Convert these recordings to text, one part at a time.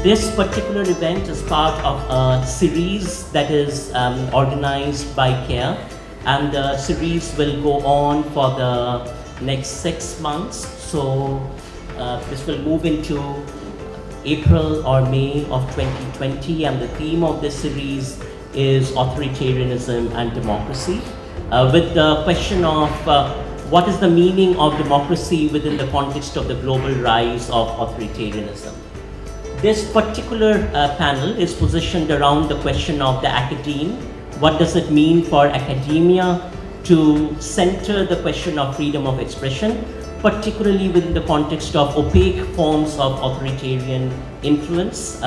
This particular event is part of a series that is organized by CARE, and the series will go on for the next 6 months. So this will move into April or May of 2020, and the theme of this series is authoritarianism and democracy, with the question of what is the meaning of democracy within the context of the global rise of authoritarianism. This particular panel is positioned around the question of the academe. What does it mean for academia to center the question of freedom of expression, particularly within the context of opaque forms of authoritarian influence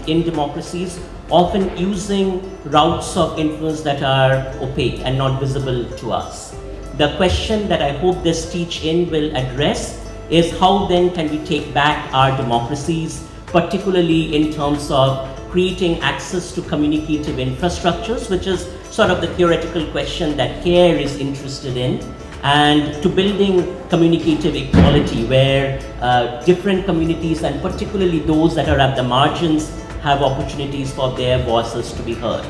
in democracies, often using routes of influence that are opaque and not visible to us. The question that I hope this teach-in will address is how then can we take back our democracies, particularly in terms of creating access to communicative infrastructures, which is sort of the theoretical question that CARE is interested in, and to building communicative equality where different communities, and particularly those that are at the margins, have opportunities for their voices to be heard.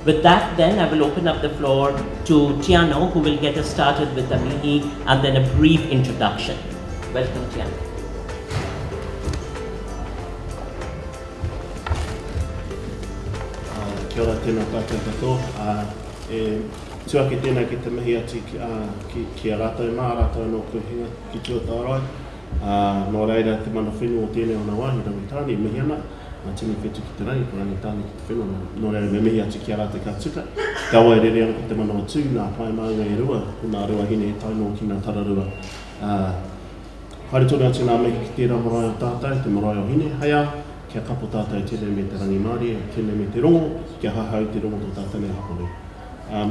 With that then, I will open up the floor to Tiano, who will get us started with the mihi and then a brief introduction. Welcome, Tiano. Kia ora tēnā tātou katoa. Tuake tēnā ki te mihi ati ki a rātou mā, rātou no kuhinga ki tuatarai. Nō reira te mana whenua o tēnei ona wāhi rangitāni, mihi ana. Tēnei whetu ki te rangi, ko rangitāni ki te whenua. Nō reira me mihi ati ki a rātou ka tuka. Kawa e rere ana ki te mana o tū, nā pai maunga e rua, nā rua hine e taino ki ngā tararua. Haere tōna atu nā mihi ki tērā marae o tātou, te marae o hine, haia. Kia kapo tātou tēnei me te rangi Māori, tēnei me te rongo, kia hahau te rongo tō tātou nei hapori.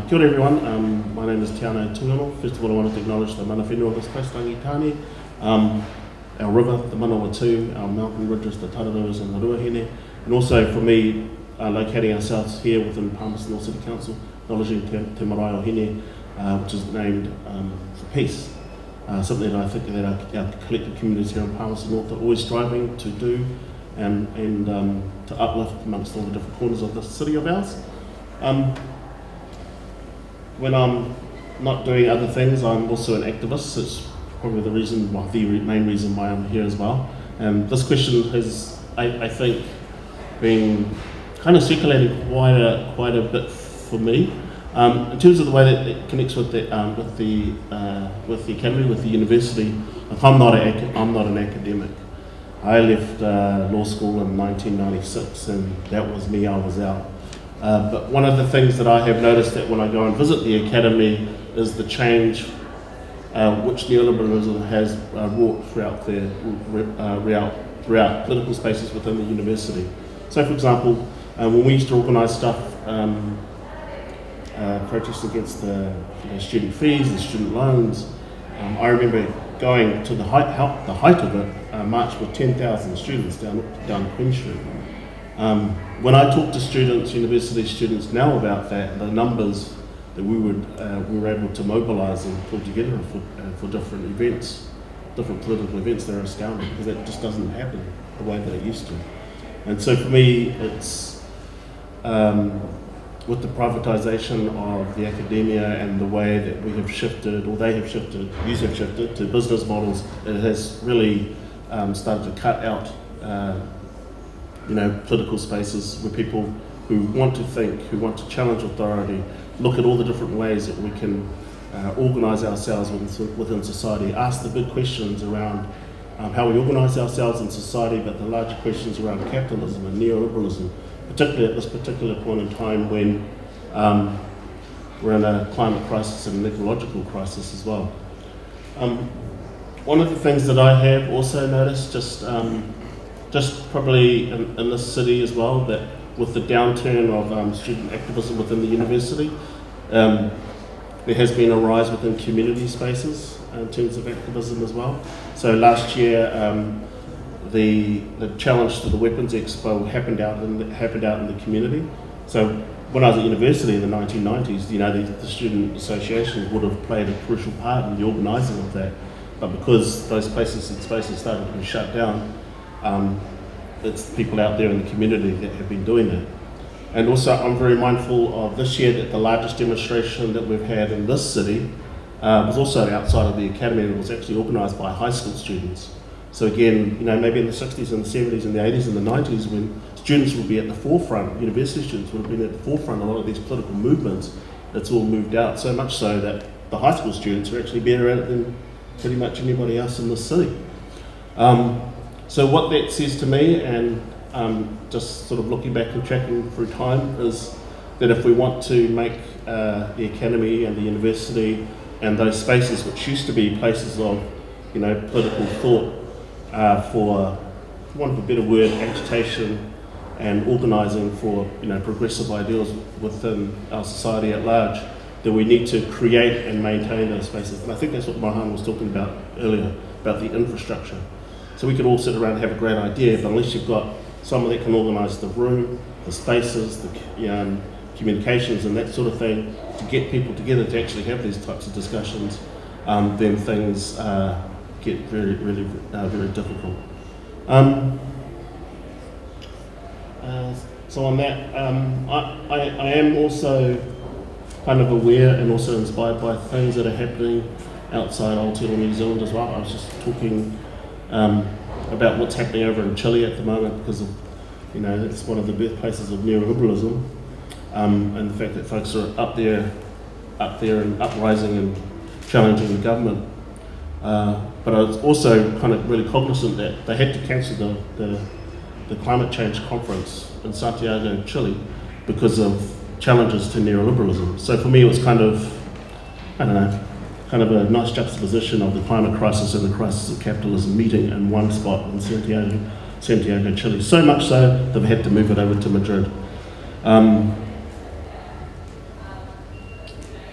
Kia ora everyone, my name is Tiano Tungano. First of all, I wanted to acknowledge the mana whenua of this place, Rangitani, our river, the Manawatu, our mountain ridges, the Tararuas and the Ruahine, and also for me, locating ourselves here within Palmerston North City Council, acknowledging Te Marae o Hine, which is named for peace. Something that I think that our collective communities here in Palmerston North are always striving to do, and to uplift amongst all the different corners of the city of ours. When I'm not doing other things, I'm also an activist. It's probably the main reason why I'm here as well. This question has, I think, been kind of circulating quite a bit for me. In terms of the way that it connects with the academy, with the university. I'm not an academic. I left law school in 1996, and that was me, I was out. But one of the things that I have noticed that when I go and visit the academy is the change which neoliberalism has wrought throughout political spaces within the university. So for example, when we used to organise stuff, protests against the student fees, the student loans, I remember going to the height of it, march with 10,000 students down Queen Street. When I talk to students, university students now about that, the numbers that we were able to mobilise and pull together for different events, different political events, they're astounding because that just doesn't happen the way that it used to. And so for me, it's with the privatisation of the academia and the way that we have shifted, or they have shifted, you have shifted to business models, it has really started to cut out political spaces where people who want to think, who want to challenge authority, look at all the different ways that we can organise ourselves within society, ask the big questions around how we organise ourselves in society, but the larger questions around capitalism and neoliberalism, particularly at this particular point in time when we're in a climate crisis and an ecological crisis as well. One of the things that I have also noticed, just probably in this city as well, that with the downturn of student activism within the university, there has been a rise within community spaces in terms of activism as well. So last year, the challenge to the Weapons Expo happened out in the community. So when I was at university in the 1990s, the student associations would have played a crucial part in the organising of that. But because those places and spaces started to be shut down, it's people out there in the community that have been doing that. And also, I'm very mindful of this year that the largest demonstration that we've had in this city was also outside of the academy, and it was actually organised by high school students. So again, maybe in the 60s and the 70s and the 80s and the 90s, when students would be at the forefront, university students would have been at the forefront of a lot of these political movements, it's all moved out, so much so that the high school students are actually better at it than pretty much anybody else in the city. So what that says to me, and just sort of looking back and tracking through time, is that if we want to make the academy and the university and those spaces which used to be places of political thought for want of a better word, agitation and organising for progressive ideals within our society at large, that we need to create and maintain those spaces. And I think that's what Mohan was talking about earlier, about the infrastructure. So we could all sit around and have a great idea, but unless you've got someone that can organise the room, the spaces, the communications and that sort of thing, to get people together to actually have these types of discussions, then things get very difficult. So on that, I am also kind of aware and also inspired by things that are happening outside Aotearoa New Zealand as well. I was just talking about what's happening over in Chile at the moment, because of, it's one of the birthplaces of neoliberalism, and the fact that folks are up there and uprising and challenging the government. But I was also kind of really cognizant that they had to cancel the climate change conference in Santiago, Chile, because of challenges to neoliberalism. So for me, it was kind of a nice juxtaposition of the climate crisis and the crisis of capitalism meeting in one spot in Santiago, Chile. So much so, they've had to move it over to Madrid.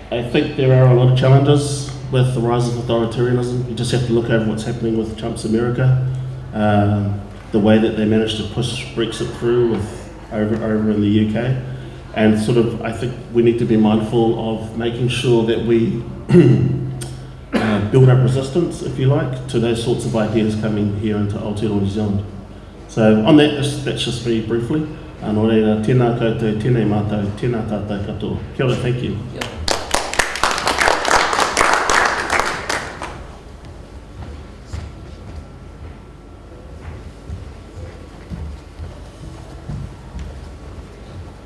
I think there are a lot of challenges with the rise of authoritarianism. You just have to look over what's happening with Trump's America, the way that they managed to push Brexit through over in the UK. And sort of, I think we need to be mindful of making sure that we build up resistance, if you like, to those sorts of ideas coming here into Aotearoa New Zealand. So on that, that's just me briefly. Nō reira, tēnā koutou, tēnei mātou, tēnā tātou katoa. Kia ora, thank you.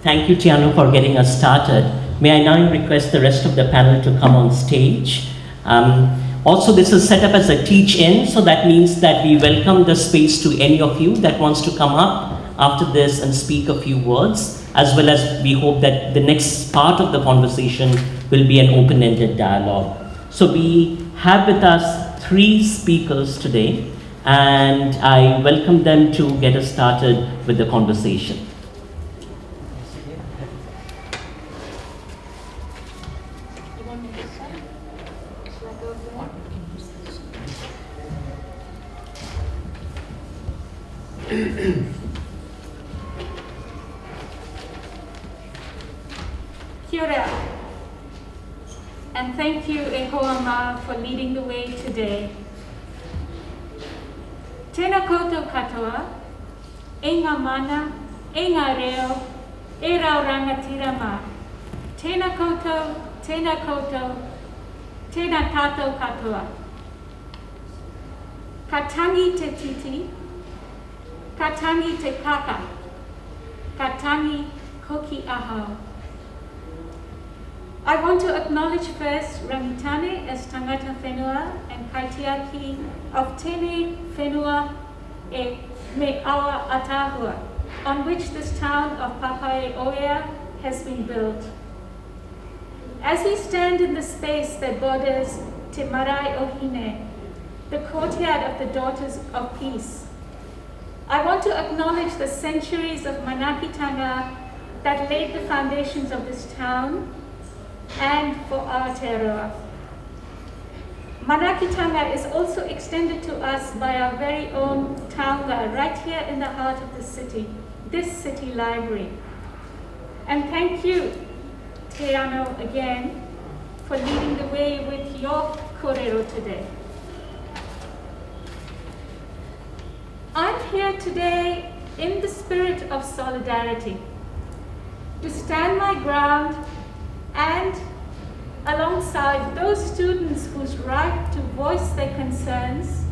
Thank you, Tiano, for getting us started. May I now request the rest of the panel to come on stage. Also, this is set up as a teach-in, so that means that we welcome the space to any of you that wants to come up after this and speak a few words, as well as we hope that the next part of the conversation will be an open-ended dialogue. So we have with us 3 speakers today, and I welcome them to get us started with the conversation. Kia ora. And thank you, e hoa ma, for leading the way today. Tēnā koutou katoa, e ngā mana, e ngā reo, e rau rangatira mā. Tēnā koutou, tēnā tātou katoa. Ka tangi te titi, ka tangi te kaka, ka tangi koki ahau. I want to acknowledge first Rangitane as tangata whenua and kaitiaki of tēnei whenua e me awa atahua, on which this town of Papaeoea has been built. As we stand in the space that borders Te Marae o Hine, the courtyard of the Daughters of Peace, I want to acknowledge the centuries of manakitanga that laid the foundations of this town and for Aotearoa. Manakitanga is also extended to us by our very own taonga right here in the heart of the city, this city library. And thank you, Tiano, again, for leading the way with your kōrero today. I'm here today in the spirit of solidarity, to stand my ground and alongside those students whose right to voice their concerns,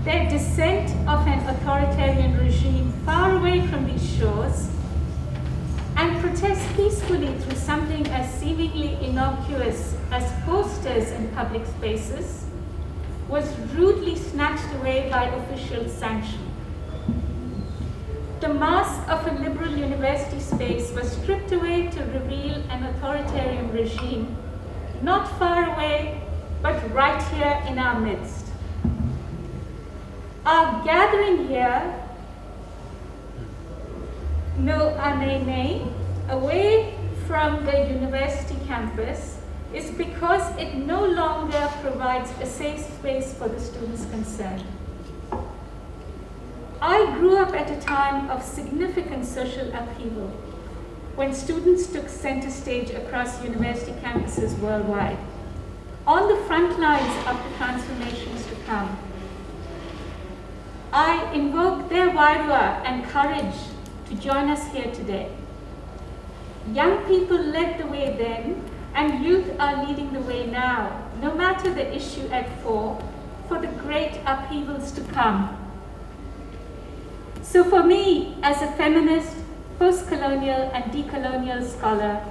their dissent of an authoritarian regime far away from these shores, and protest peacefully through something as seemingly innocuous as posters in public spaces, was rudely snatched away by official sanction. The mask of a liberal university space was stripped away to reveal an authoritarian regime, not far away, but right here in our midst. Our gathering here, no anene, away from the university campus, is because it no longer provides a safe space for the students concerned. I grew up at a time of significant social upheaval, when students took center stage across university campuses worldwide, on the front lines of the transformations to come. I invoke their wairua and courage to join us here today. Young people led the way then, and youth are leading the way now, no matter the issue at fore, for the great upheavals to come. So for me, as a feminist, post-colonial and decolonial scholar,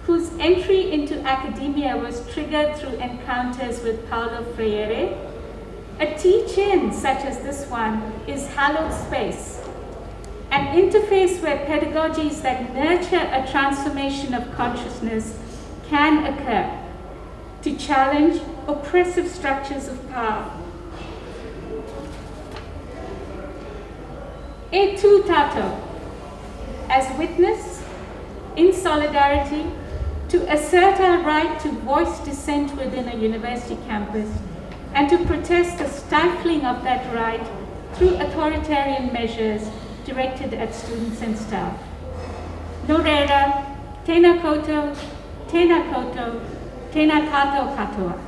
whose entry into academia was triggered through encounters with Paulo Freire, a teach-in such as this one is hallowed space, an interface where pedagogies that nurture a transformation of consciousness can occur to challenge oppressive structures of power. E tu tato, as witness, in solidarity, to assert our right to voice dissent within a university campus and to protest the stifling of that right through authoritarian measures directed at students and staff. No reira, tēnā koutou, tēnā koutou, tēnā tātou katoa.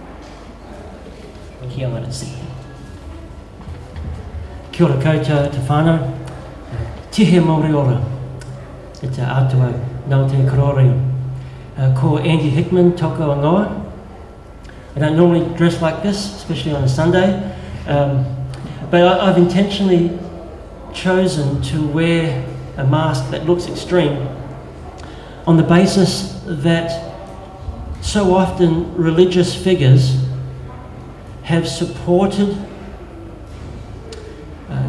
Kia ora si. Kia ora koutou te whānau. Tihe Māori ora. E te atua nau te korore. Ko Andy Hickman, toko angoa. I don't normally dress like this, especially on a Sunday, but I've intentionally chosen to wear a mask that looks extreme on the basis that so often religious figures have supported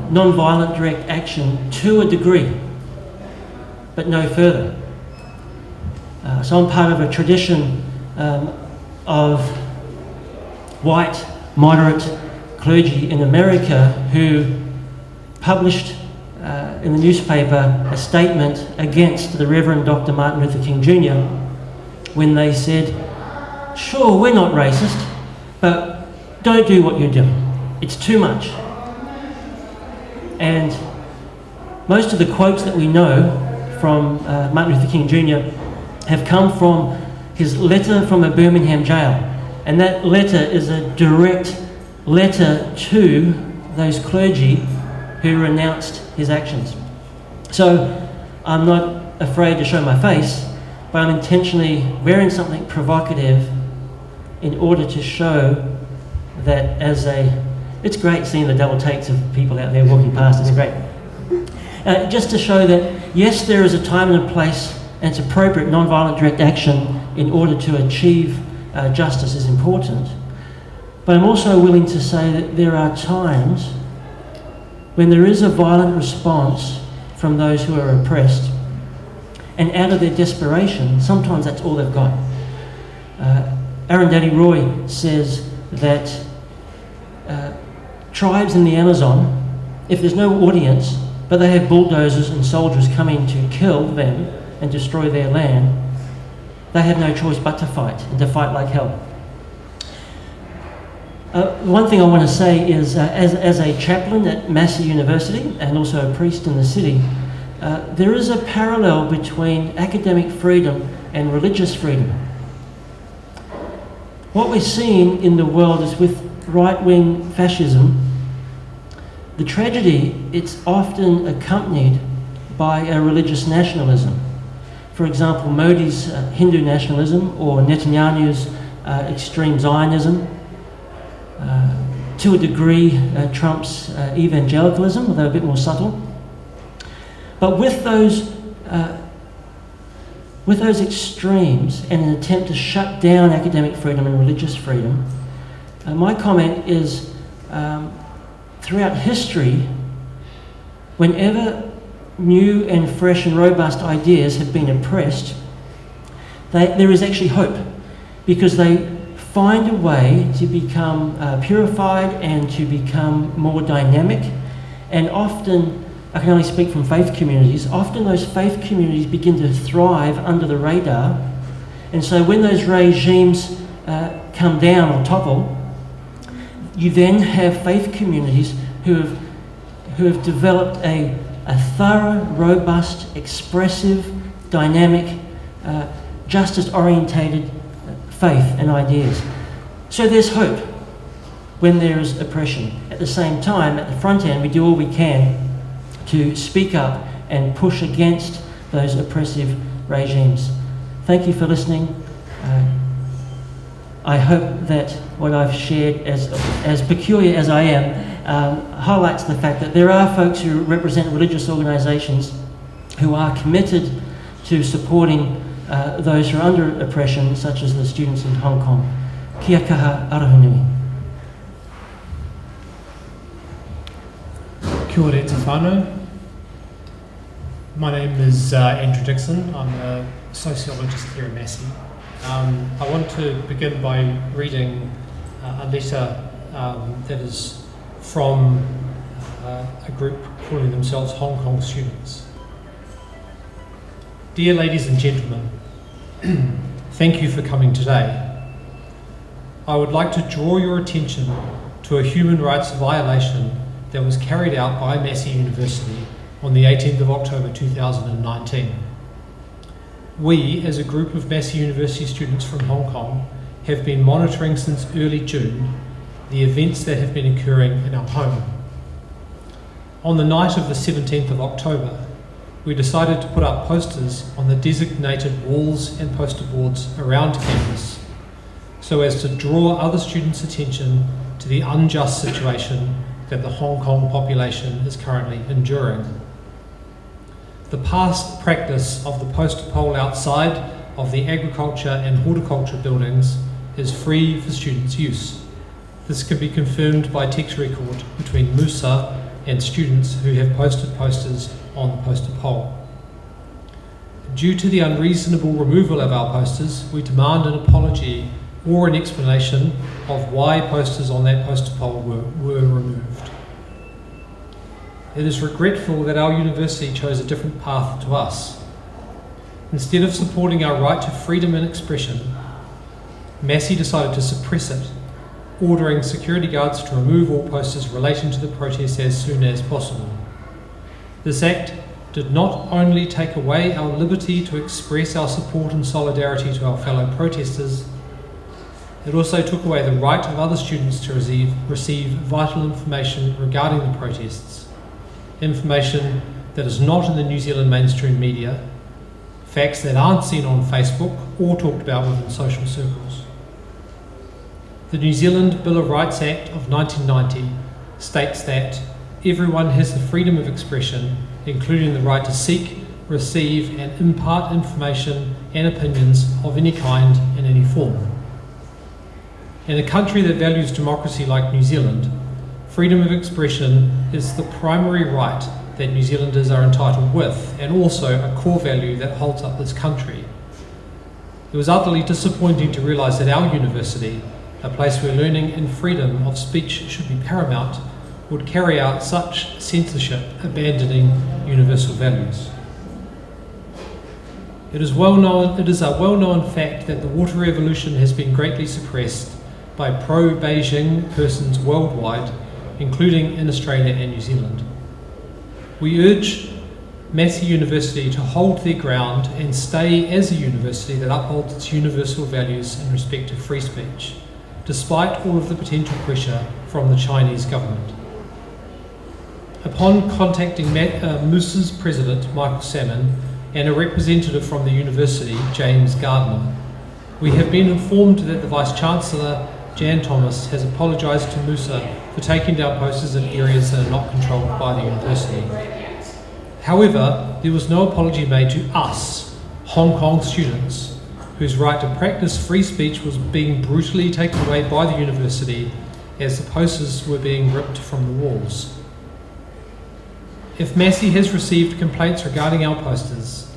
non-violent direct action to a degree, but no further. So I'm part of a tradition of white, moderate clergy in America who published in the newspaper a statement against the Reverend Dr. Martin Luther King Jr. when they said, sure, we're not racist, but don't do what you're doing. It's too much. And most of the quotes that we know from Martin Luther King Jr. have come from his letter from a Birmingham jail. And that letter is a direct letter to those clergy who renounced his actions. So I'm not afraid to show my face, but I'm intentionally wearing something provocative in order to show that it's great seeing the double takes of people out there walking past, it's great. Just to show that, yes, there is a time and a place, and it's appropriate non-violent direct action in order to achieve justice is important. But I'm also willing to say that there are times when there is a violent response from those who are oppressed, and out of their desperation, sometimes that's all they've got. Arundhati Roy says that tribes in the Amazon, if there's no audience, but they have bulldozers and soldiers coming to kill them and destroy their land, they have no choice but to fight, and to fight like hell. One thing I want to say is, as a chaplain at Massey University and also a priest in the city, there is a parallel between academic freedom and religious freedom. What we're seeing in the world is with right-wing fascism, the tragedy, it's often accompanied by a religious nationalism. For example, Modi's Hindu nationalism, or Netanyahu's extreme Zionism. To a degree, Trump's evangelicalism, although a bit more subtle. But with those extremes and an attempt to shut down academic freedom and religious freedom, my comment is, throughout history, whenever new and fresh and robust ideas have been oppressed, there is actually hope, because they find a way to become purified and to become more dynamic. And often, I can only speak from faith communities, often those faith communities begin to thrive under the radar. And so when those regimes come down or topple, you then have faith communities who have developed a thorough, robust, expressive, dynamic, justice-orientated faith and ideas. So there's hope when there is oppression. At the same time, at the front end, we do all we can to speak up and push against those oppressive regimes. Thank you for listening. I hope that what I've shared, as peculiar as I am, highlights the fact that there are folks who represent religious organisations who are committed to supporting those who are under oppression, such as the students in Hong Kong. Kia kaha arahunui. Kia ora te whānau. My name is Andrew Dixon. I'm a sociologist here at Massey. I want to begin by reading a letter that is from a group calling themselves Hong Kong students. Dear ladies and gentlemen, thank you for coming today. I would like to draw your attention to a human rights violation that was carried out by Massey University on the 18th of October 2019. We, as a group of Massey University students from Hong Kong, have been monitoring since early June the events that have been occurring in our home. On the night of the 17th of October, we decided to put up posters on the designated walls and poster boards around campus so as to draw other students' attention to the unjust situation that the Hong Kong population is currently enduring. The past practice of the poster pole outside of the agriculture and horticulture buildings is free for students' use. This can be confirmed by text record between Musa and students who have posted posters on the poster pole. Due to the unreasonable removal of our posters, we demand an apology or an explanation of why posters on that poster pole were removed. It is regretful that our university chose a different path to us. Instead of supporting our right to freedom and expression, Massey decided to suppress it, ordering security guards to remove all posters relating to the protests as soon as possible. This act did not only take away our liberty to express our support and solidarity to our fellow protesters, it also took away the right of other students to receive vital information regarding the protests, information that is not in the New Zealand mainstream media, facts that aren't seen on Facebook or talked about within social circles. The New Zealand Bill of Rights Act of 1990 states that everyone has the freedom of expression, including the right to seek, receive and impart information and opinions of any kind in any form. In a country that values democracy like New Zealand, freedom of expression is the primary right that New Zealanders are entitled with, and also a core value that holds up this country. It was utterly disappointing to realise that our university, a place where learning and freedom of speech should be paramount, would carry out such censorship, abandoning universal values. It is a well-known fact that the water revolution has been greatly suppressed by pro-Beijing persons worldwide, including in Australia and New Zealand. We urge Massey University to hold their ground and stay as a university that upholds its universal values in respect to free speech, despite all of the potential pressure from the Chinese government. Upon contacting Moose's president, Michael Salmon, and a representative from the university, James Gardner, we have been informed that the Vice-Chancellor, Jan Thomas, has apologised to Musa for taking down posters in areas that are not controlled by the university. However, there was no apology made to us, Hong Kong students, whose right to practice free speech was being brutally taken away by the university as the posters were being ripped from the walls. If Massey has received complaints regarding our posters,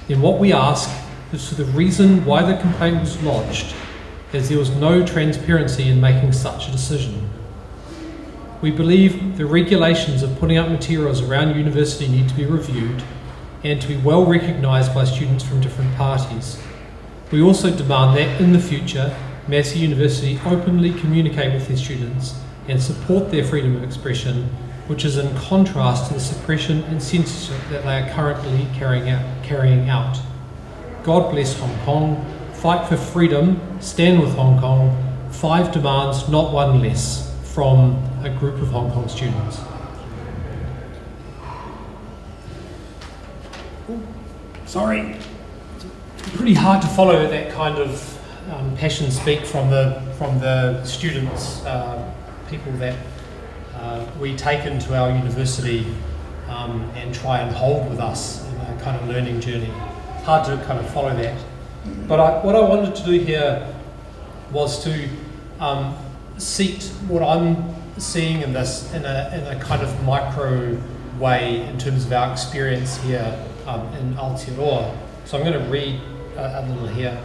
then what we ask is for the reason why the complaint was lodged, as there was no transparency in making such a decision. We believe the regulations of putting up materials around university need to be reviewed and to be well recognised by students from different parties. We also demand that in the future, Massey University openly communicate with their students and support their freedom of expression, which is in contrast to the suppression and censorship that they are currently carrying out. God bless Hong Kong. Fight for freedom. Stand with Hong Kong. 5 demands, not one less, from a group of Hong Kong students. Sorry. It's pretty hard to follow that kind of passion speak from the students, people that we take into our university and try and hold with us in a kind of learning journey. Hard to kind of follow that. But what I wanted to do here was to seat what I'm seeing in this in a kind of micro way in terms of our experience here in Aotearoa. So I'm going to read a little here.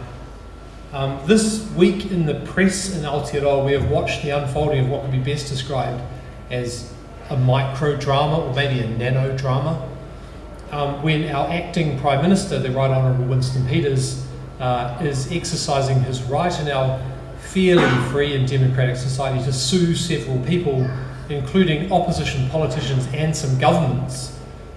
This week in the press in Aotearoa, we have watched the unfolding of what could be best described as a micro drama or maybe a nano drama. When our acting Prime Minister, the Right Honourable Winston Peters, is exercising his right in our fairly free and democratic society to sue several people, including opposition politicians and some government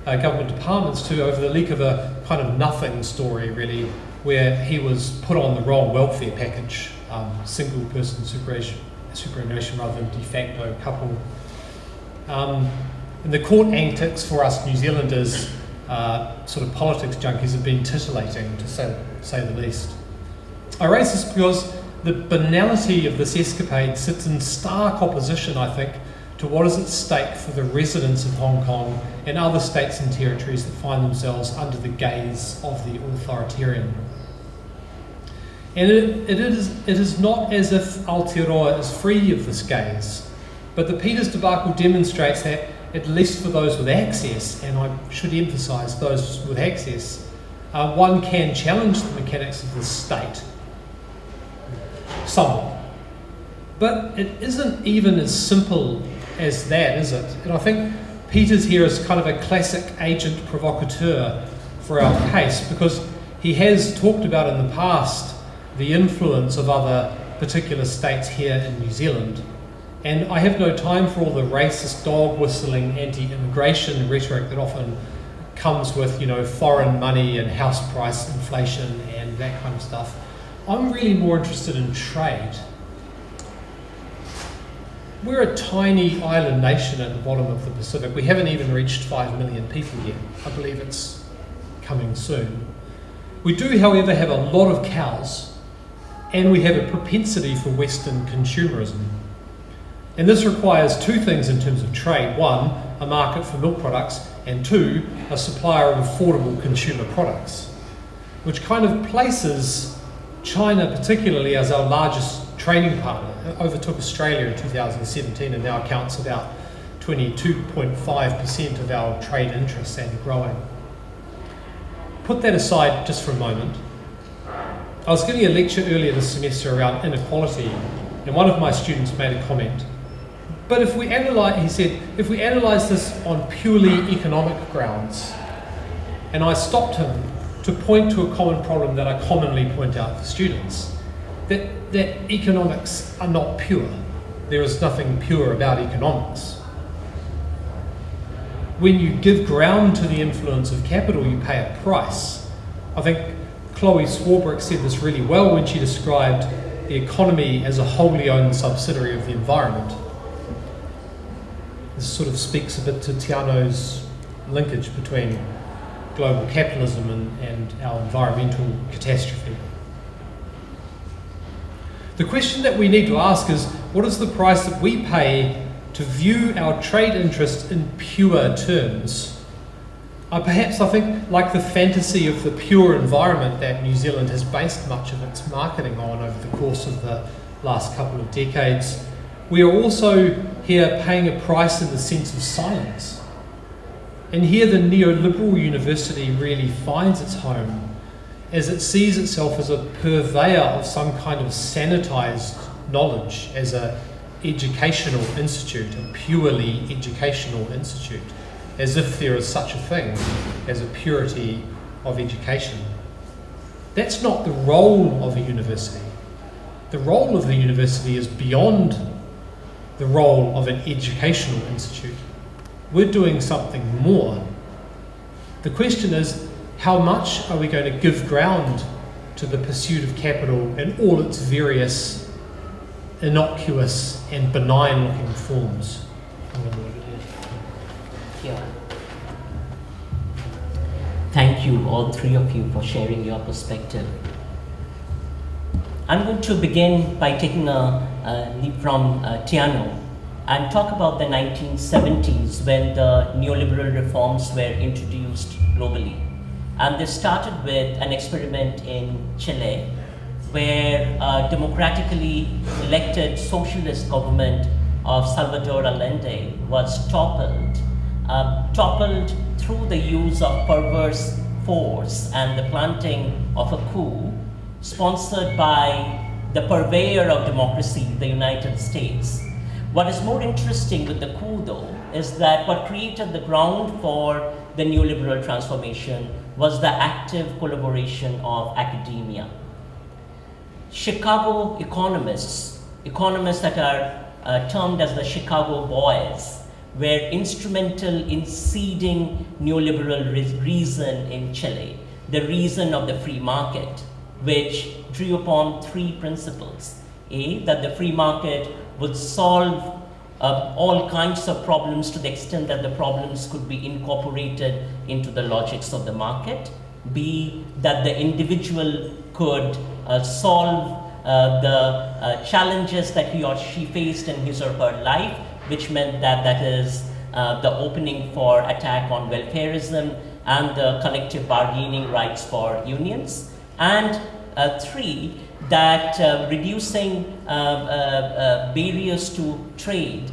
departments too, over the leak of a kind of nothing story really, where he was put on the wrong welfare package, single person superannuation rather than de facto couple. And the court antics for us New Zealanders, sort of politics junkies, have been titillating, to say the least. I raise this because the banality of this escapade sits in stark opposition, I think, to what is at stake for the residents of Hong Kong and other states and territories that find themselves under the gaze of the authoritarian. And it is not as if Aotearoa is free of this gaze, but the Peters debacle demonstrates that, at least for those with access, and I should emphasise those with access, one can challenge the mechanics of the state somewhat. But it isn't even as simple as that, is it? And I think Peters here is kind of a classic agent provocateur for our case, because he has talked about in the past the influence of other particular states here in New Zealand. And I have no time for all the racist, dog-whistling, anti-immigration rhetoric that often comes with, foreign money and house price inflation and that kind of stuff. I'm really more interested in trade. We're a tiny island nation at the bottom of the Pacific. We haven't even reached 5 million people yet. I believe it's coming soon. We do, however, have a lot of cows, and we have a propensity for Western consumerism. And this requires 2 things in terms of trade. 1, a market for milk products, and 2, a supplier of affordable consumer products, which kind of places China particularly as our largest trading partner. It overtook Australia in 2017 and now accounts about 22.5% of our trade interests and growing. Put that aside just for a moment. I was giving a lecture earlier this semester around inequality, and one of my students made a comment. But if we analyse this on purely economic grounds, and I stopped him to point to a common problem that I commonly point out to students, that economics are not pure. There is nothing pure about economics. When you give ground to the influence of capital, you pay a price. I think Chloe Swarbrick said this really well when she described the economy as a wholly owned subsidiary of the environment. This sort of speaks a bit to Tiano's linkage between global capitalism and our environmental catastrophe. The question that we need to ask is, what is the price that we pay to view our trade interest in pure terms? Perhaps I think, like the fantasy of the pure environment that New Zealand has based much of its marketing on over the course of the last couple of decades, we are also here paying a price in the sense of silence. And here the neoliberal university really finds its home, as it sees itself as a purveyor of some kind of sanitized knowledge, as an educational institute, a purely educational institute, as if there is such a thing as a purity of education. That's not the role of a university. The role of the university is beyond the role of an educational institute. We're doing something more. The question is, how much are we going to give ground to the pursuit of capital in all its various innocuous and benign-looking forms? I'm going to leave it here. Yeah. Thank you, all three of you, for sharing your perspective. I'm going to begin by taking a leap from Tiano and talk about the 1970s when the neoliberal reforms were introduced globally. And this started with an experiment in Chile, where a democratically elected socialist government of Salvador Allende was toppled through the use of perverse force and the planting of a coup sponsored by the purveyor of democracy, the United States. What is more interesting with the coup, though, is that what created the ground for the neoliberal transformation was the active collaboration of academia. Chicago economists that are termed as the Chicago Boys, were instrumental in seeding neoliberal reason in Chile, the reason of the free market, which drew upon three principles. A, that the free market would solve all kinds of problems to the extent that the problems could be incorporated into the logics of the market. B, that the individual could solve the challenges that he or she faced in his or her life, which meant that is the opening for attack on welfarism and the collective bargaining rights for unions. And three, that reducing barriers to trade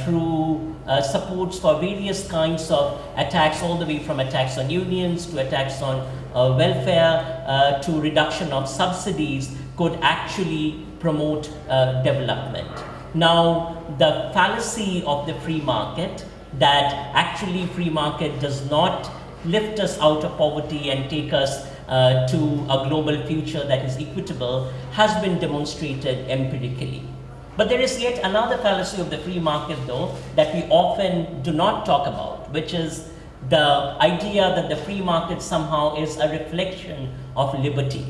through supports for various kinds of attacks, all the way from attacks on unions to attacks on welfare to reduction of subsidies, could actually promote development. Now, the fallacy of the free market, that actually free market does not lift us out of poverty and take us to a global future that is equitable, has been demonstrated empirically. But there is yet another fallacy of the free market, though, that we often do not talk about, which is the idea that the free market somehow is a reflection of liberty.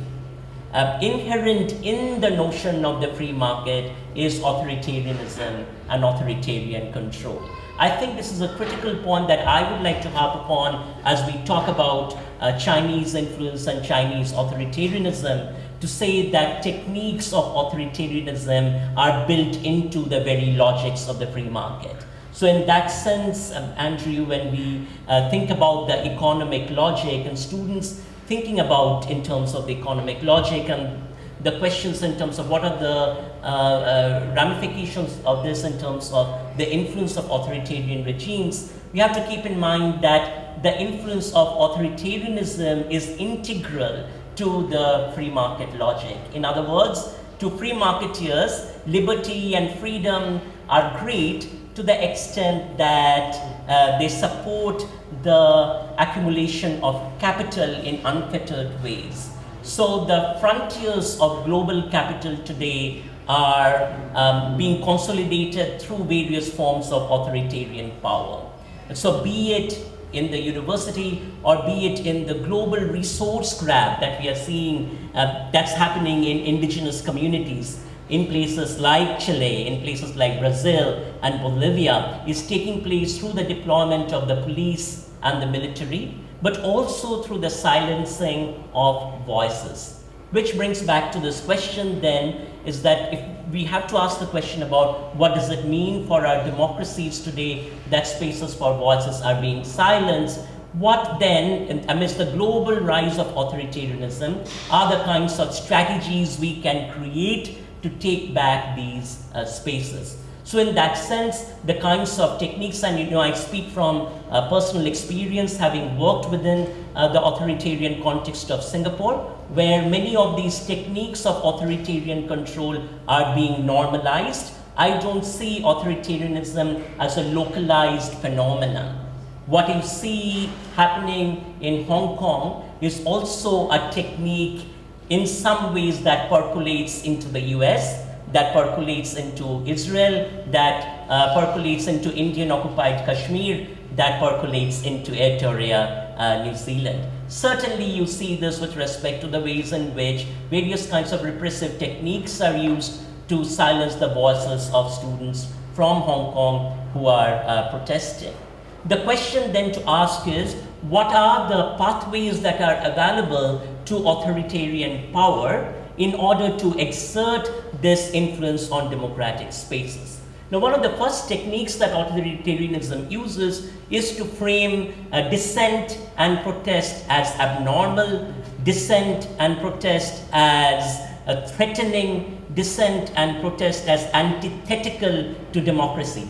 Inherent in the notion of the free market is authoritarianism and authoritarian control. I think this is a critical point that I would like to harp upon as we talk about Chinese influence and Chinese authoritarianism, to say that techniques of authoritarianism are built into the very logics of the free market. So in that sense, Andrew, when we think about the economic logic and students thinking about in terms of the economic logic and the questions in terms of what are the ramifications of this in terms of the influence of authoritarian regimes, we have to keep in mind that the influence of authoritarianism is integral to the free market logic. In other words, to free marketeers, liberty and freedom are great to the extent that they support the accumulation of capital in unfettered ways. So the frontiers of global capital today are being consolidated through various forms of authoritarian power. So be it in the university or be it in the global resource grab that we are seeing that's happening in indigenous communities, in places like Chile, in places like Brazil and Bolivia, is taking place through the deployment of the police and the military, but also through the silencing of voices. Which brings back to this question then, is that if we have to ask the question about what does it mean for our democracies today that spaces for voices are being silenced, what then, amidst the global rise of authoritarianism, are the kinds of strategies we can create to take back these spaces? So in that sense, the kinds of techniques, and I speak from personal experience, having worked within the authoritarian context of Singapore, where many of these techniques of authoritarian control are being normalized. I don't see authoritarianism as a localized phenomenon. What you see happening in Hong Kong is also a technique in some ways that percolates into the US, that percolates into Israel, that percolates into Indian occupied Kashmir, that percolates into Aotearoa, New Zealand. Certainly you see this with respect to the ways in which various kinds of repressive techniques are used to silence the voices of students from Hong Kong who are protesting. The question then to ask is, what are the pathways that are available to authoritarian power in order to exert this influence on democratic spaces? Now, one of the first techniques that authoritarianism uses is to frame dissent and protest as abnormal, dissent and protest as threatening, dissent and protest as antithetical to democracy.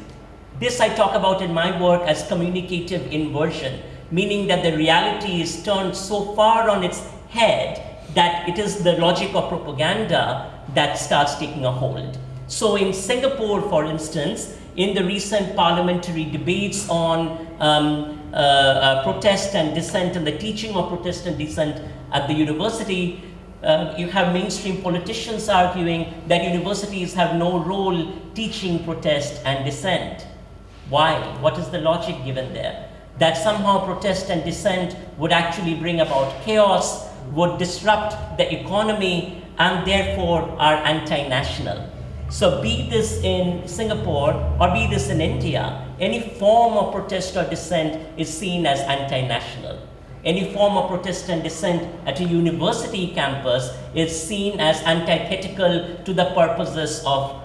This I talk about in my work as communicative inversion, meaning that the reality is turned so far on its head that it is the logic of propaganda that starts taking a hold. So in Singapore, for instance, in the recent parliamentary debates on protest and dissent and the teaching of protest and dissent at the university, you have mainstream politicians arguing that universities have no role teaching protest and dissent. Why? What is the logic given there? That somehow protest and dissent would actually bring about chaos, would disrupt the economy, and therefore are anti-national. So be this in Singapore or be this in India, any form of protest or dissent is seen as anti-national. Any form of protest and dissent at a university campus is seen as antithetical to the purposes of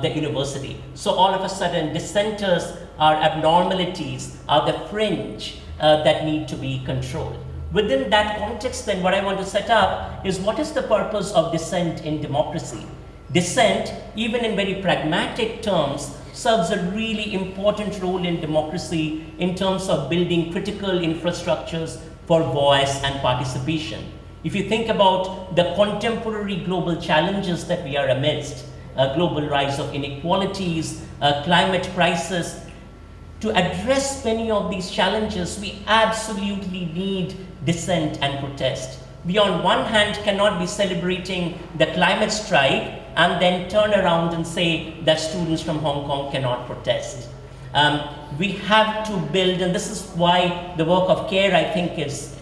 the university. So all of a sudden, dissenters are abnormalities, are the fringe that need to be controlled. Within that context, then, what I want to set up is what is the purpose of dissent in democracy? Dissent, even in very pragmatic terms, serves a really important role in democracy in terms of building critical infrastructures for voice and participation. If you think about the contemporary global challenges that we are amidst, global rise of inequalities, climate crisis, to address many of these challenges, we absolutely need dissent and protest. We on one hand cannot be celebrating the climate strike and then turn around and say that students from Hong Kong cannot protest. We have to build, and this is why the work of CARE I think is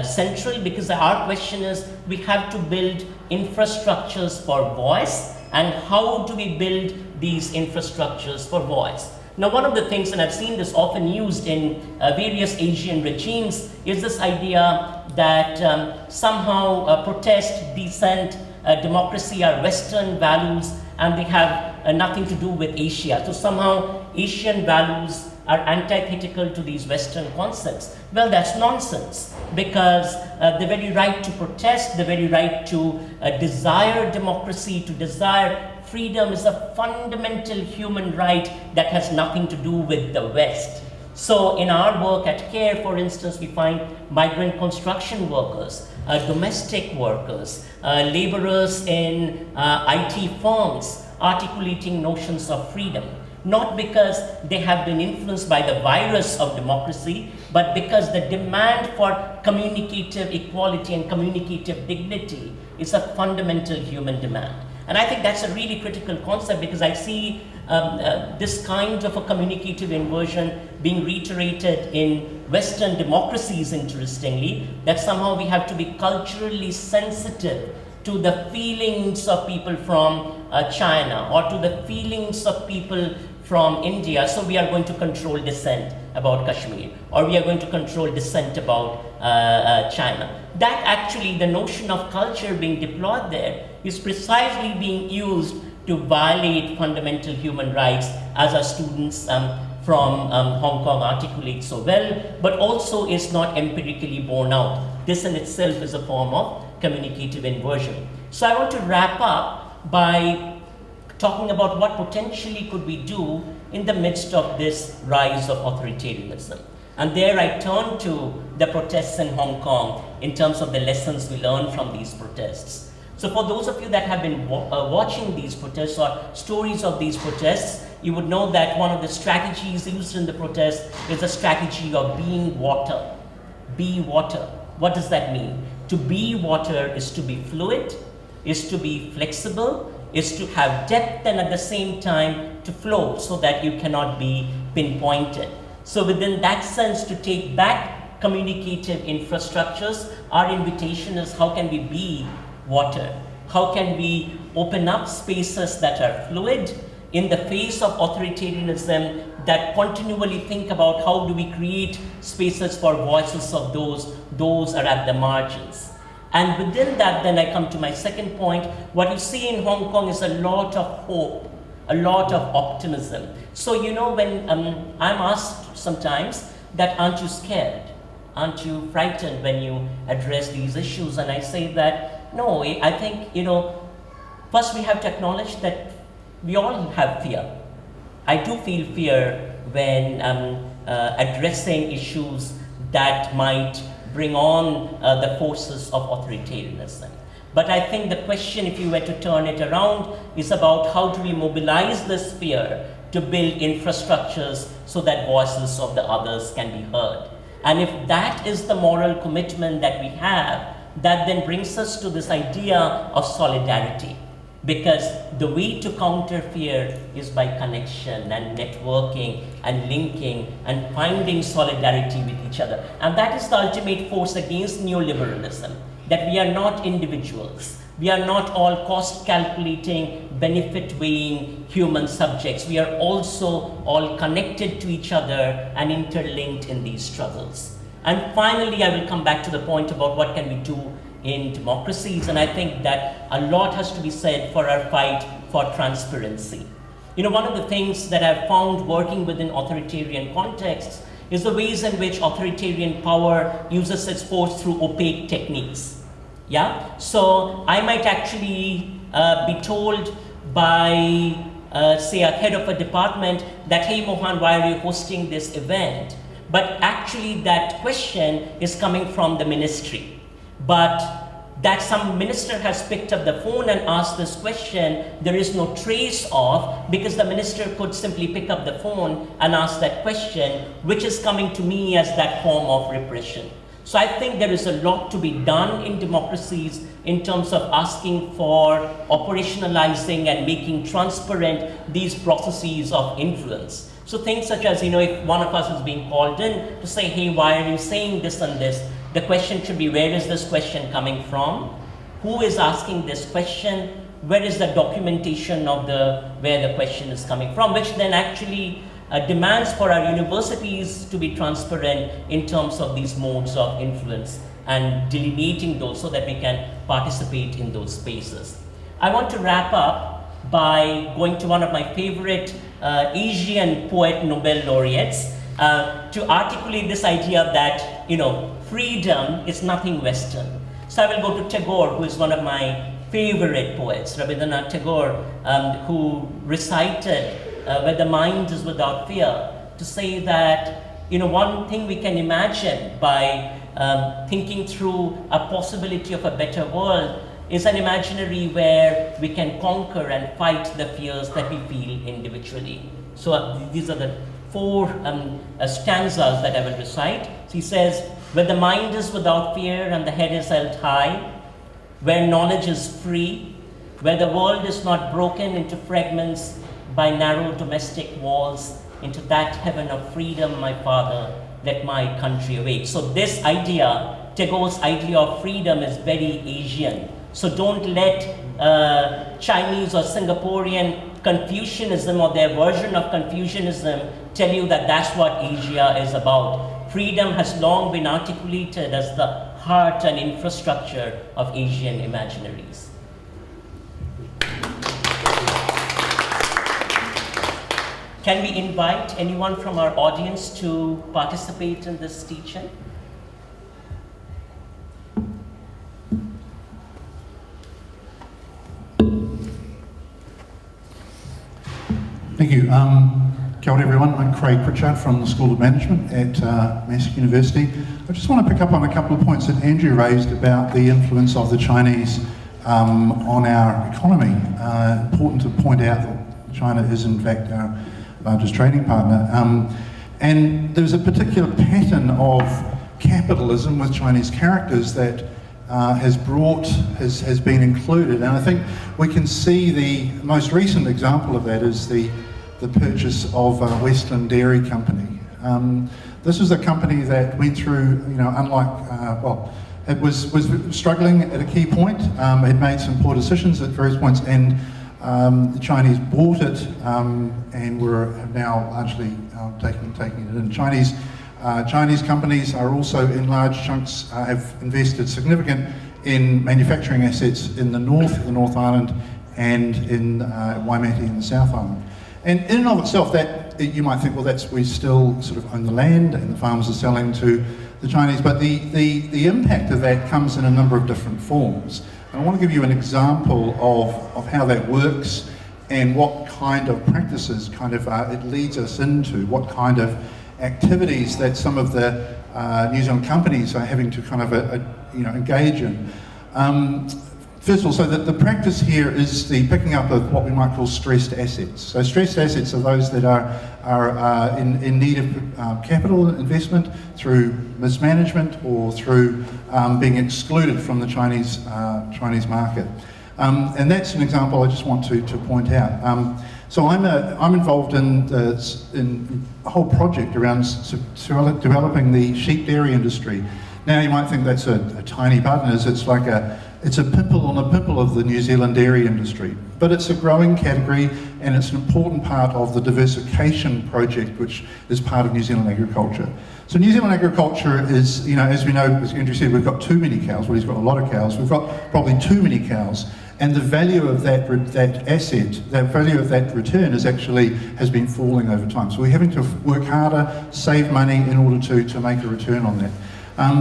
central, because our question is we have to build infrastructures for voice, and how do we build these infrastructures for voice? Now, one of the things, and I've seen this often used in various Asian regimes, is this idea that somehow protest, dissent, democracy are Western values and they have nothing to do with Asia. So somehow Asian values are antithetical to these Western concepts. Well, that's nonsense, because the very right to protest, the very right to desire democracy, to desire freedom is a fundamental human right that has nothing to do with the West. So in our work at CARE, for instance, we find migrant construction workers, domestic workers, laborers in IT firms articulating notions of freedom, not because they have been influenced by the virus of democracy, but because the demand for communicative equality and communicative dignity is a fundamental human demand. And I think that's a really critical concept, because I see this kind of a communicative inversion being reiterated in Western democracies, interestingly, that somehow we have to be culturally sensitive to the feelings of people from China, or to the feelings of people from India. So we are going to control dissent about Kashmir, or we are going to control dissent about China. That actually, the notion of culture being deployed there is precisely being used to violate fundamental human rights, as our students from Hong Kong articulate so well, but also is not empirically borne out. This in itself is a form of communicative inversion. So I want to wrap up by talking about what potentially could we do in the midst of this rise of authoritarianism. And there I turn to the protests in Hong Kong in terms of the lessons we learn from these protests. So for those of you that have been watching these protests or stories of these protests, you would know that one of the strategies used in the protest is a strategy of being water. Be water. What does that mean? To be water is to be fluid, is to be flexible, is to have depth, and at the same time to flow so that you cannot be pinpointed. So within that sense, to take back communicative infrastructures, our invitation is how can we be water? How can we open up spaces that are fluid in the face of authoritarianism, that continually think about how do we create spaces for voices of those are at the margins. And within that, then I come to my second point. What you see in Hong Kong is a lot of hope, a lot of optimism. So, you know, when I'm asked sometimes that, aren't you scared? Aren't you frightened when you address these issues? And I say that, no, I think, you know, first we have to acknowledge that we all have fear. I do feel fear when addressing issues that might bring on the forces of authoritarianism. But I think the question, if you were to turn it around, is about how do we mobilize this fear to build infrastructures so that voices of the others can be heard. And if that is the moral commitment that we have, that then brings us to this idea of solidarity. Because the way to counter fear is by connection and networking and linking and finding solidarity with each other. And that is the ultimate force against neoliberalism, that we are not individuals. We are not all cost calculating, benefit weighing human subjects. We are also all connected to each other and interlinked in these struggles. And finally, I will come back to the point about what can we do in democracies, and I think that a lot has to be said for our fight for transparency. You know, one of the things that I've found working within authoritarian contexts is the ways in which authoritarian power uses its force through opaque techniques. Yeah, so I might actually be told by, say, a head of a department that, hey Mohan, why are you hosting this event? But actually that question is coming from the ministry. But that some minister has picked up the phone and asked this question, there is no trace of, because the minister could simply pick up the phone and ask that question, which is coming to me as that form of repression. So I think there is a lot to be done in democracies in terms of asking for operationalizing and making transparent these processes of influence. So things such as, you know, if one of us is being called in to say, hey, why are you saying this and this? The question should be, where is this question coming from? Who is asking this question? Where is the documentation of where the question is coming from? Which then actually demands for our universities to be transparent in terms of these modes of influence and delineating those so that we can participate in those spaces. I want to wrap up by going to one of my favorite Asian poet Nobel laureates to articulate this idea that, you know, freedom is nothing Western. So I will go to Tagore, who is one of my favorite poets, Rabindranath Tagore, who recited where the mind is without fear, to say that, you know, one thing we can imagine by thinking through a possibility of a better world is an imaginary where we can conquer and fight the fears that we feel individually. So these are the four stanzas that I will recite. So he says, where the mind is without fear and the head is held high, where knowledge is free, where the world is not broken into fragments by narrow domestic walls, into that heaven of freedom, my Father, let my country awake. So this idea Tagore's idea of freedom is very Asian. So don't let Chinese or Singaporean Confucianism or their version of Confucianism tell you that that's what Asia is about. Freedom has long been articulated as the heart and infrastructure of Asian imaginaries. Can we invite anyone from our audience to participate in this teaching? Thank you. Kia ora everyone, I'm Craig Pritchard from the School of Management at Massey University. I just want to pick up on a couple of points that Andrew raised about the influence of the Chinese on our economy. Important to point out that China is in fact our largest trading partner. And there's a particular pattern of capitalism with Chinese characters that has been included, and I think we can see the most recent example of that is the purchase of Westland Dairy Company. This is a company that went through, it was struggling at a key point. It had made some poor decisions at various points, and the Chinese bought it and have now largely taking it in. Chinese companies are also in large chunks have invested significant in manufacturing assets in the North Island and in Waimate in the South Island. And in and of itself, that you might think, well, we still sort of own the land and the farmers are selling to the Chinese, but the impact of that comes in a number of different forms. And I want to give you an example of how that works and what kind of practices it leads us into, what kind of activities that some of the New Zealand companies are having to engage in. First of all, so the practice here is the picking up of what we might call stressed assets. So stressed assets are those that are in need of capital investment through mismanagement or through being excluded from the Chinese market. And that's an example I just want to point out. So I'm involved in a whole project around developing the sheep dairy industry. Now you might think that's a tiny part, and it's a pimple on a pimple of the New Zealand dairy industry, but it's a growing category and it's an important part of the diversification project, which is part of New Zealand agriculture. So New Zealand agriculture is, as we know, as Andrew said, we've got too many cows. Well, he's got a lot of cows. We've got probably too many cows. And the value of that asset, the value of that return has been falling over time. So we're having to work harder, save money in order to make a return on that.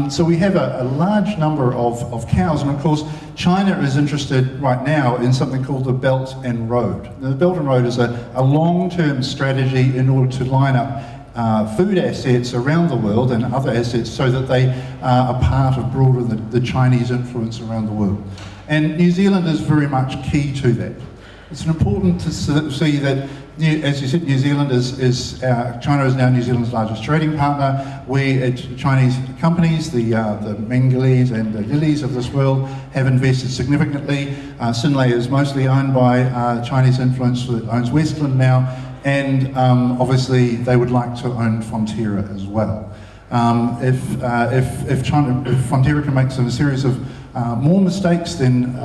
So we have a large number of cows, and of course China is interested right now in something called the Belt and Road. Now, the Belt and Road is a long-term strategy in order to line up food assets around the world and other assets so that they are part of broader the Chinese influence around the world. And New Zealand is very much key to that. It's important to see that, as you said, New Zealand China is now New Zealand's largest trading partner. Chinese companies, the Mengeles and the Lilies of this world, have invested significantly. Synlait is mostly owned by Chinese influence, that owns Westland now, and obviously they would like to own Fonterra as well. If Fonterra can make some series of more mistakes, then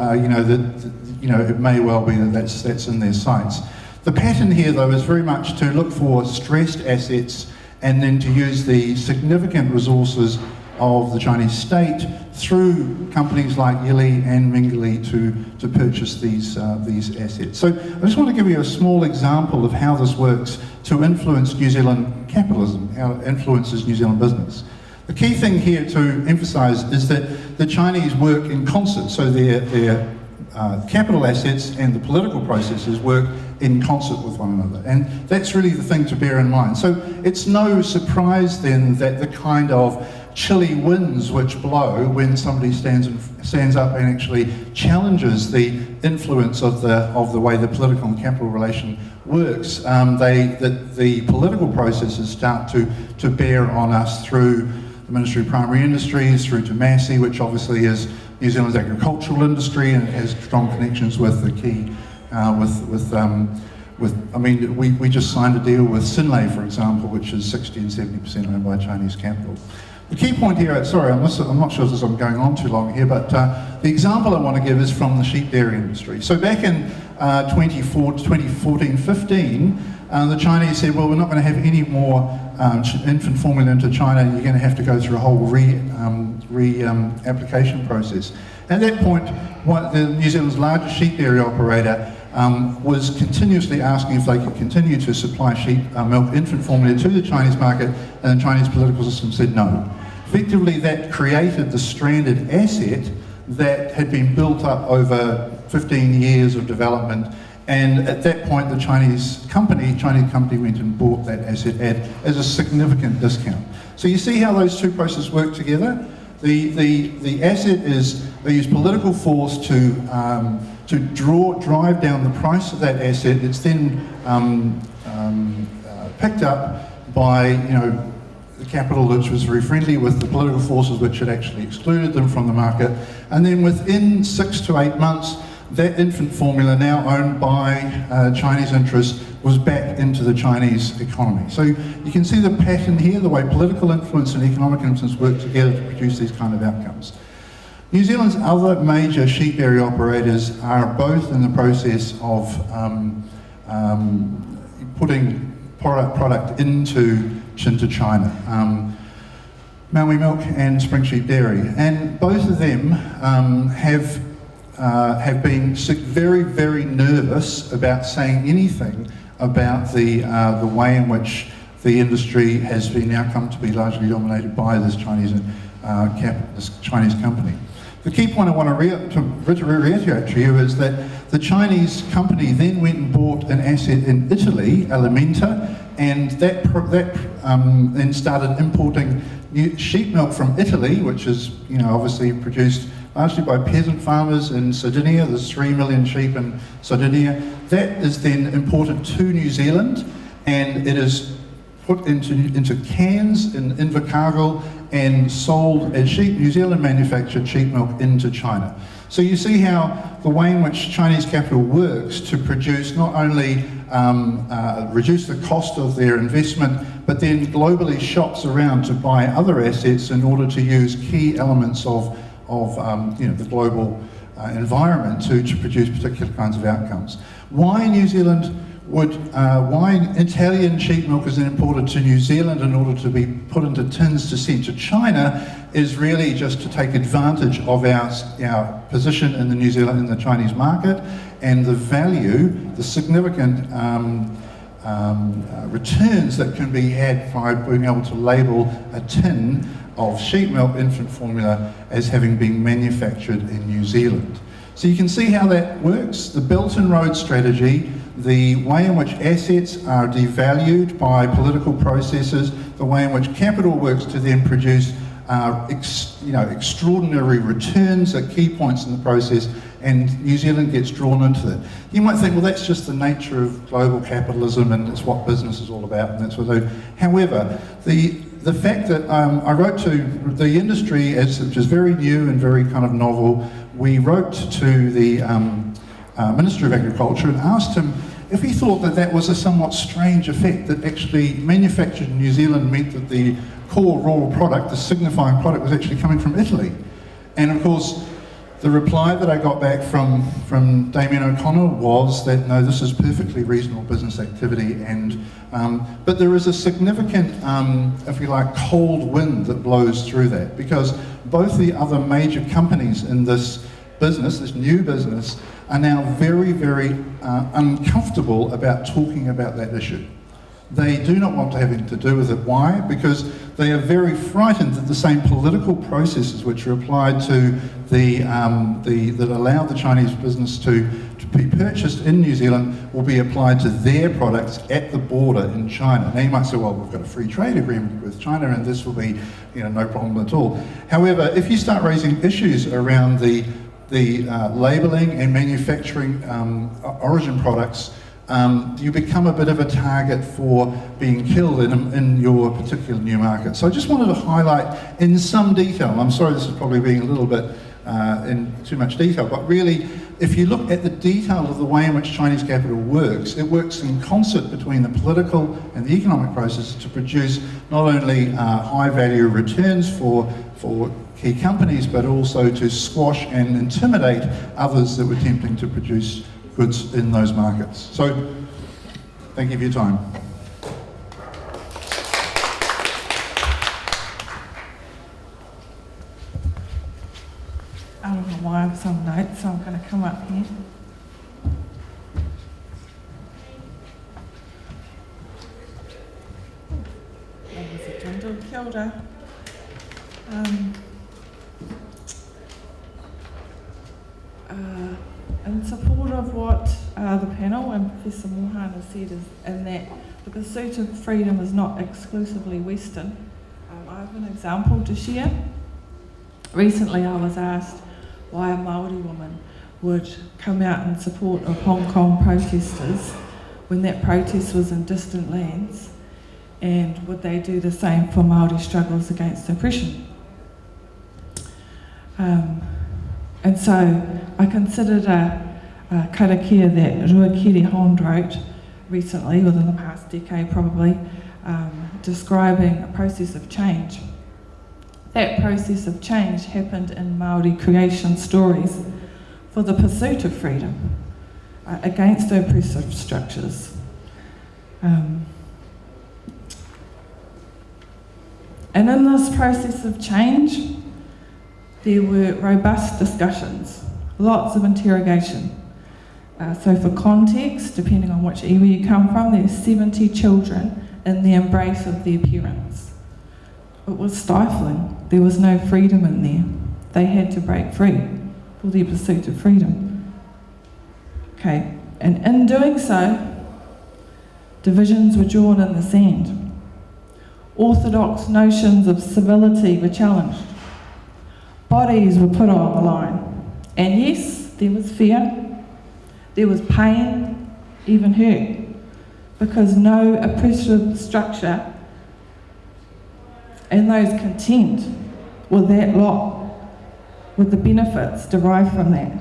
it may well be that's in their sights. The pattern here, though, is very much to look for stressed assets and then to use the significant resources of the Chinese state through companies like Yili and Mingli to purchase these assets. So I just want to give you a small example of how this works to influence New Zealand capitalism, how it influences New Zealand business. The key thing here to emphasise is that the Chinese work in concert, so their capital assets and the political processes work in concert with one another, and that's really the thing to bear in mind. So it's no surprise then that the kind of chilly winds which blow when somebody stands up and actually challenges the influence of the way the political and capital relation works, the political processes start to bear on us through the Ministry of Primary Industries, through to Massey, which obviously is New Zealand's agricultural industry and has strong connections with the key, we just signed a deal with Synlait, for example, which is 60 and 70% owned by Chinese capital. The key point here, sorry, I'm not sure if I'm going on too long here, but the example I want to give is from the sheep dairy industry. So back in 2014-15, the Chinese said, well, we're not going to have any more infant formula into China. You're going to have to go through a whole application process. At that point, New Zealand's largest sheep dairy operator was continuously asking if they could continue to supply sheep milk infant formula to the Chinese market, and the Chinese political system said no. Effectively, that created the stranded asset that had been built up over 15 years of development, and at that point the Chinese company went and bought that asset as a significant discount. So you see how those two processes work together? The asset is, they use political force to drive down the price of that asset. It's then picked up by the capital, which was very friendly with the political forces which had actually excluded them from the market. And then within 6 to 8 months, that infant formula, now owned by Chinese interests, was back into the Chinese economy. So you can see the pattern here, the way political influence and economic influence work together to produce these kind of outcomes. New Zealand's other major sheep dairy operators are both in the process of putting product into China. Maui Milk and Spring Sheep Dairy, and both of them have been very, very nervous about saying anything about the way in which the industry has been now come to be largely dominated by this Chinese company. The key point I want to reiterate to you is that the Chinese company then went and bought an asset in Italy, Alimenta, and that then started importing sheep milk from Italy, which is obviously produced largely by peasant farmers in Sardinia. There's 3 million sheep in Sardinia. That is then imported to New Zealand, and it is put into cans in Invercargill and sold as New Zealand manufactured sheep milk into China. So you see how the way in which Chinese capital works to produce not only reduce the cost of their investment, but then globally shops around to buy other assets in order to use key elements of the global environment to produce particular kinds of outcomes. Why New Zealand why Italian sheep milk is then imported to New Zealand in order to be put into tins to send to China is really just to take advantage of our position in the Chinese market, and the value, the significant returns that can be had by being able to label a tin of sheep milk infant formula as having been manufactured in New Zealand. So you can see how that works. The Belt and Road strategy, the way in which assets are devalued by political processes, the way in which capital works to then produce extraordinary returns at key points in the process, and New Zealand gets drawn into that. You might think, well, that's just the nature of global capitalism and it's what business is all about, and that's what they do. However, the fact that I wrote to the industry, which is very new and very kind of novel, we wrote to the Minister of Agriculture and asked him if he thought that was a somewhat strange effect, that actually manufactured in New Zealand meant that the core raw product, the signifying product, was actually coming from Italy. And of course, the reply that I got back from Damien O'Connor was that no, this is perfectly reasonable business activity, and but there is a significant, if you like, cold wind that blows through that, because both the other major companies in this business, this new business, are now very, very uncomfortable about talking about that issue. They do not want to have anything to do with it. Why? Because they are very frightened that the same political processes which are applied to that allow the Chinese business to be purchased in New Zealand will be applied to their products at the border in China. Now you might say, well, we've got a free trade agreement with China and this will be no problem at all. However, if you start raising issues around the labelling and manufacturing origin products, you become a bit of a target for being killed in your particular new market. So I just wanted to highlight in some detail, I'm sorry this is probably being a little bit in too much detail, but really if you look at the detail of the way in which Chinese capital works, it works in concert between the political and the economic processes to produce not only high value returns for key companies, but also to squash and intimidate others that were attempting to produce goods in those markets. So, thank you for your time. I don't know why I have some notes, so I'm going to come up here. Ladies and gentlemen, kia ora. In support of what the panel and Professor Mohan has said, and that the pursuit of freedom is not exclusively Western, I have an example to share. Recently I was asked why a Māori woman would come out in support of Hong Kong protesters when that protest was in distant lands, and would they do the same for Māori struggles against oppression. And so I considered a karakia that Ruakiri Hond wrote recently, within the past decade probably, describing a process of change. That process of change happened in Māori creation stories for the pursuit of freedom against oppressive structures. And in this process of change, there were robust discussions, lots of interrogation. So for context, depending on which iwi you come from, there's 70 children in the embrace of their parents. It was stifling. There was no freedom in there. They had to break free for their pursuit of freedom. Okay, and in doing so, divisions were drawn in the sand. Orthodox notions of civility were challenged. Bodies were put on the line. And yes, there was fear, there was pain, even hurt, because no oppressive structure and those content with that lot, with the benefits derived from that,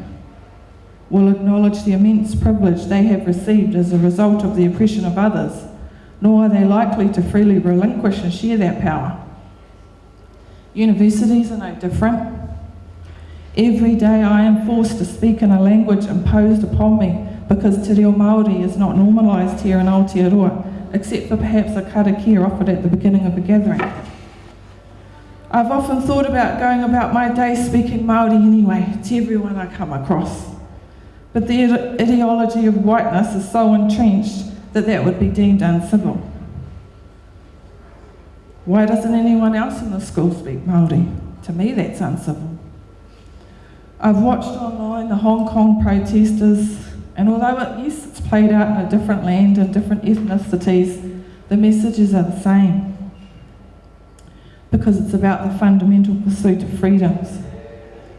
will acknowledge the immense privilege they have received as a result of the oppression of others, nor are they likely to freely relinquish and share that power. Universities are no different. Every day I am forced to speak in a language imposed upon me because Te Reo Māori is not normalised here in Aotearoa, except for perhaps a karakia offered at the beginning of a gathering. I've often thought about going about my day speaking Māori anyway, to everyone I come across. But the ideology of whiteness is so entrenched that that would be deemed uncivil. Why doesn't anyone else in the school speak Māori? To me, that's uncivil. I've watched online the Hong Kong protesters, and although yes, it's played out in a different land and different ethnicities, the messages are the same. Because it's about the fundamental pursuit of freedoms.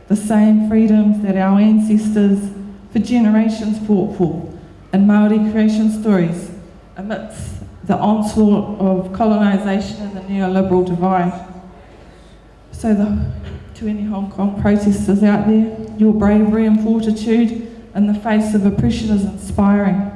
The same freedoms that our ancestors for generations fought for in Māori creation stories amidst the onslaught of colonisation and the neoliberal divide. So to any Hong Kong protesters out there, your bravery and fortitude in the face of oppression is inspiring.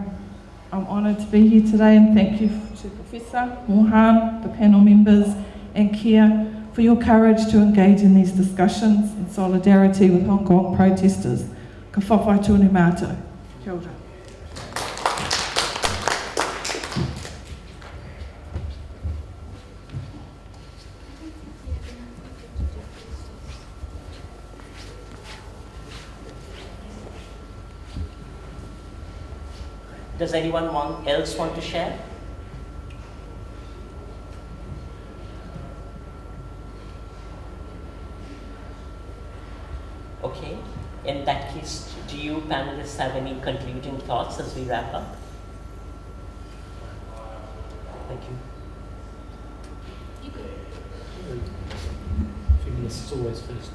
I'm honoured to be here today, and thank you to Professor Mohan, the panel members, and Kia for your courage to engage in these discussions in solidarity with Hong Kong protesters. Ka whawhai tūne mātou. Kia ora. Does anyone else want to share? Okay, in that case, do you panelists have any concluding thoughts as we wrap up? Thank you. Feminists always first.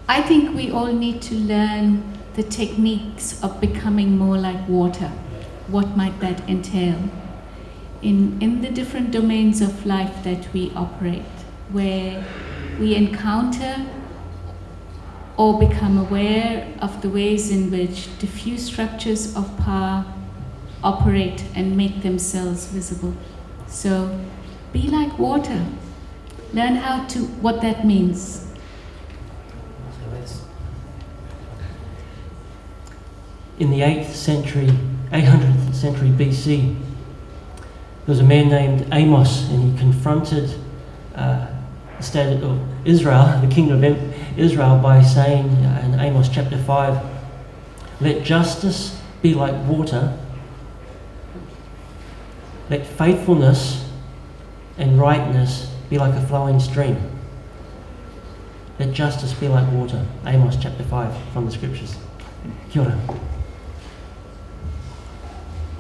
I think we all need to learn the techniques of becoming more like water. What might that entail? In the different domains of life that we operate, where we encounter or become aware of the ways in which diffuse structures of power operate and make themselves visible. So be like water. Learn what that means. In the 800th century BC, there was a man named Amos, and he confronted the state of Israel, the kingdom of Israel, by saying in Amos chapter 5, "Let justice be like water, let faithfulness and rightness be like a flowing stream." Let justice be like water. Amos chapter 5 from the scriptures. Kia ora.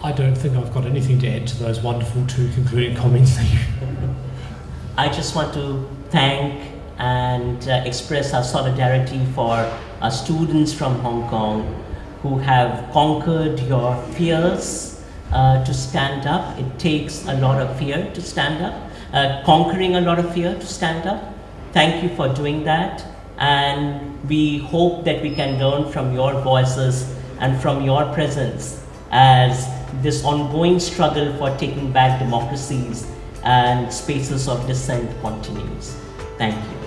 I don't think I've got anything to add to those wonderful two concluding comments that you... I just want to thank and express our solidarity for our students from Hong Kong who have conquered your fears to stand up. It takes a lot of fear to stand up, conquering a lot of fear to stand up. Thank you for doing that, and we hope that we can learn from your voices and from your presence as this ongoing struggle for taking back democracies and spaces of dissent continues. Thank you.